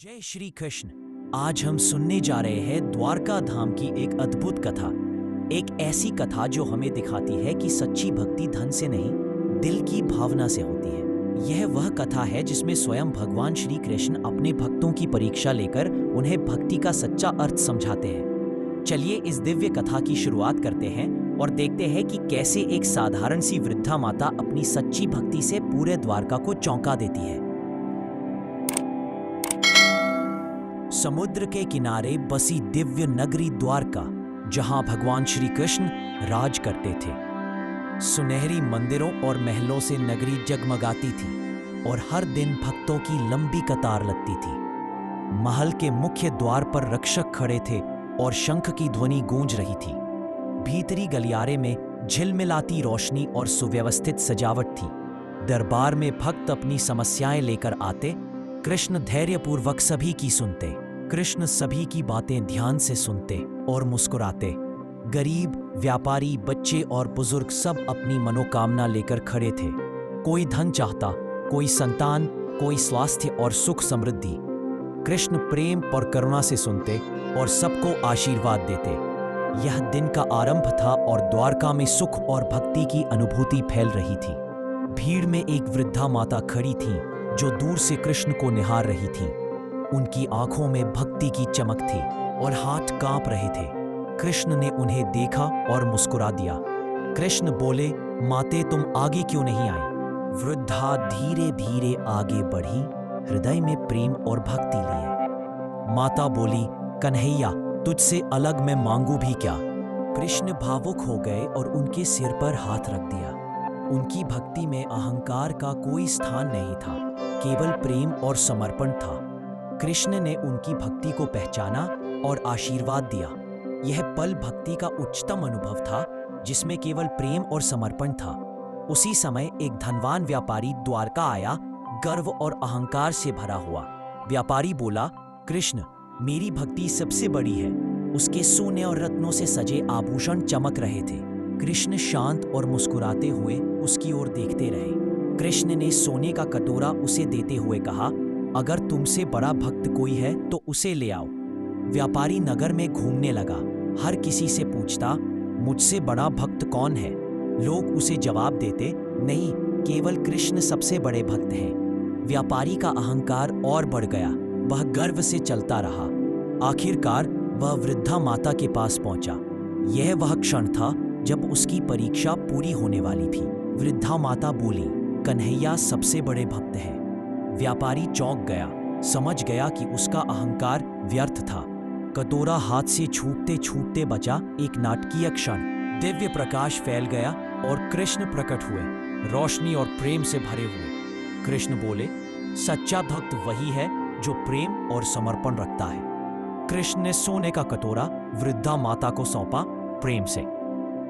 जय श्री कृष्ण। आज हम सुनने जा रहे हैं द्वारका धाम की एक अद्भुत कथा। एक ऐसी कथा जो हमें दिखाती है कि सच्ची भक्ति धन से नहीं, दिल की भावना से होती है। यह वह कथा है जिसमें स्वयं भगवान श्री कृष्ण अपने भक्तों की परीक्षा लेकर उन्हें भक्ति का सच्चा अर्थ समझाते हैं। चलिए इस दिव्य कथा की शुरुआत करते हैं और देखते हैं कि कैसे एक साधारण सी वृद्धा माता अपनी सच्ची भक्ति से पूरे द्वारका को चौंका देती है। समुद्र के किनारे बसी दिव्य नगरी द्वारका, जहां भगवान श्री कृष्ण राज करते थे। सुनहरी मंदिरों और महलों से नगरी जगमगाती थी और हर दिन भक्तों की लंबी कतार लगती थी। महल के मुख्य द्वार पर रक्षक खड़े थे और शंख की ध्वनि गूंज रही थी। भीतरी गलियारे में झिलमिलाती रोशनी और सुव्यवस्थित सजावट थी। दरबार में भक्त अपनी समस्याएं लेकर आते, कृष्ण धैर्यपूर्वक सभी की सुनते। कृष्ण सभी की बातें ध्यान से सुनते और मुस्कुराते। गरीब, व्यापारी, बच्चे और बुजुर्ग सब अपनी मनोकामना लेकर खड़े थे। कोई धन चाहता, कोई संतान, कोई स्वास्थ्य और सुख समृद्धि। कृष्ण प्रेम और करुणा से सुनते और सबको आशीर्वाद देते। यह दिन का आरंभ था और द्वारका में सुख और भक्ति की अनुभूति फैल रही थी। भीड़ में एक वृद्धा माता खड़ी थी जो दूर से कृष्ण को निहार रही थी। उनकी आंखों में भक्ति की चमक थी और हाथ कांप रहे थे। कृष्ण ने उन्हें देखा और मुस्कुरा दिया। कृष्ण बोले, माते तुम आगे क्यों नहीं आई? वृद्धा धीरे धीरे आगे बढ़ी, हृदय में प्रेम और भक्ति लिए। माता बोली, कन्हैया तुझसे अलग मैं मांगू भी क्या? कृष्ण भावुक हो गए और उनके सिर पर हाथ रख दिया। उनकी भक्ति में अहंकार का कोई स्थान नहीं था, केवल प्रेम और समर्पण था। कृष्ण ने उनकी भक्ति को पहचाना और आशीर्वाद दिया। यह पल भक्ति का उच्चतम अनुभव था, जिसमें केवल प्रेम और समर्पण था। उसी समय एक धनवान व्यापारी द्वारका आया, गर्व और अहंकार से भरा हुआ। व्यापारी बोला, कृष्ण मेरी भक्ति सबसे बड़ी है। उसके सोने और रत्नों से सजे आभूषण चमक रहे थे। कृष्ण शांत और मुस्कुराते हुए उसकी ओर देखते रहे। कृष्ण ने सोने का कटोरा उसे देते हुए कहा, अगर तुमसे बड़ा भक्त कोई है तो उसे ले आओ। व्यापारी नगर में घूमने लगा, हर किसी से पूछता, मुझसे बड़ा भक्त कौन है? लोग उसे जवाब देते, नहीं, केवल कृष्ण सबसे बड़े भक्त हैं। व्यापारी का अहंकार और बढ़ गया, वह गर्व से चलता रहा। आखिरकार वह वृद्धा माता के पास पहुंचा। यह वह क्षण था जब उसकी परीक्षा पूरी होने वाली थी। वृद्धा माता बोली, कन्हैया सबसे बड़े भक्त हैं। व्यापारी चौंक गया, समझ गया कि उसका अहंकार व्यर्थ था। कटोरा हाथ से छूटते छूटते बचा एक नाटकीय क्षण। दिव्य प्रकाश फैल गया और कृष्ण प्रकट हुए, रोशनी और प्रेम से भरे हुए। कृष्ण बोले, सच्चा भक्त वही है जो प्रेम और समर्पण रखता है। कृष्ण ने सोने का कटोरा वृद्धा माता को सौंपा, प्रेम से।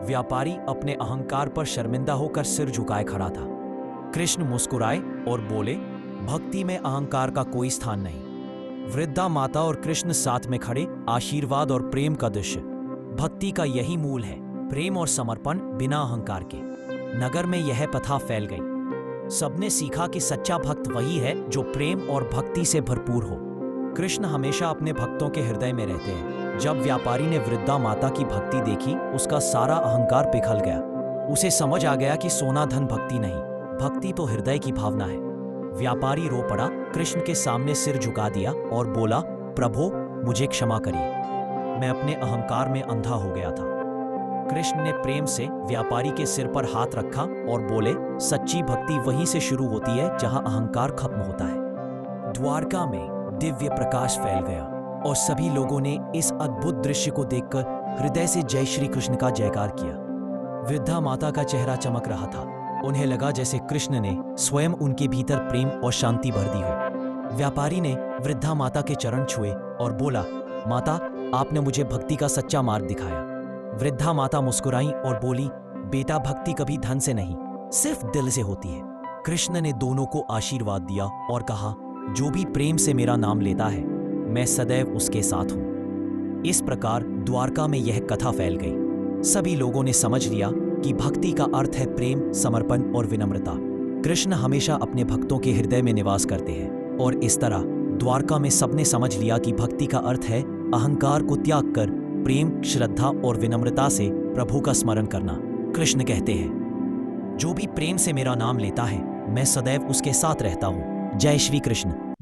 व्यापारी अपने अहंकार पर शर्मिंदा होकर सिर झुकाए खड़ा था। कृष्ण मुस्कुराए और बोले, भक्ति में अहंकार का कोई स्थान नहीं। वृद्धा माता और कृष्ण साथ में खड़े, आशीर्वाद और प्रेम का दृश्य। भक्ति का यही मूल है, प्रेम और समर्पण बिना अहंकार के। नगर में यह प्रथा फैल गई। सबने सीखा कि सच्चा भक्त वही है जो प्रेम और भक्ति से भरपूर हो। कृष्ण हमेशा अपने भक्तों के हृदय में रहते हैं। जब व्यापारी ने वृद्धा माता की भक्ति देखी, उसका सारा अहंकार पिघल गया। उसे समझ आ गया कि सोना धन भक्ति नहीं, भक्ति तो हृदय की भावना है। व्यापारी रो पड़ा, कृष्ण के सामने सिर झुका दिया और बोला, प्रभु मुझे क्षमा करिए, मैं अपने अहंकार में अंधा हो गया था। कृष्ण ने प्रेम से व्यापारी के सिर पर हाथ रखा और बोले, सच्ची भक्ति वहीं से शुरू होती है जहां अहंकार खत्म होता है। द्वारका में दिव्य प्रकाश फैल गया और सभी लोगों ने इस अद्भुत दृश्य को देखकर हृदय से जय श्री कृष्ण का जयकार किया। वृद्धा माता का चेहरा चमक रहा था। उन्हें लगा जैसे कृष्ण ने स्वयं उनके भीतर प्रेम और शांति भर दी हो। व्यापारी ने वृद्धा माता के चरण छुए और बोला, माता आपने मुझे भक्ति का सच्चा मार्ग दिखाया। वृद्धा माता मुस्कुराई और बोली, बेटा भक्ति कभी धन से नहीं, सिर्फ दिल से होती है। कृष्ण ने दोनों को आशीर्वाद दिया और कहा, जो भी प्रेम से मेरा नाम लेता है, मैं सदैव उसके साथ हूं। इस प्रकार द्वारका में यह कथा फैल गई। सभी लोगों ने समझ लिया कि भक्ति का अर्थ है प्रेम, समर्पण और विनम्रता। कृष्ण हमेशा अपने भक्तों के हृदय में निवास करते हैं और इस तरह द्वारका में सबने समझ लिया कि भक्ति का अर्थ है अहंकार को त्याग कर प्रेम, श्रद्धा और विनम्रता से प्रभु का स्मरण करना। कृष्ण कहते हैं, जो भी प्रेम से मेरा नाम लेता है मैं सदैव उसके साथ रहता हूँ। जय श्री कृष्ण।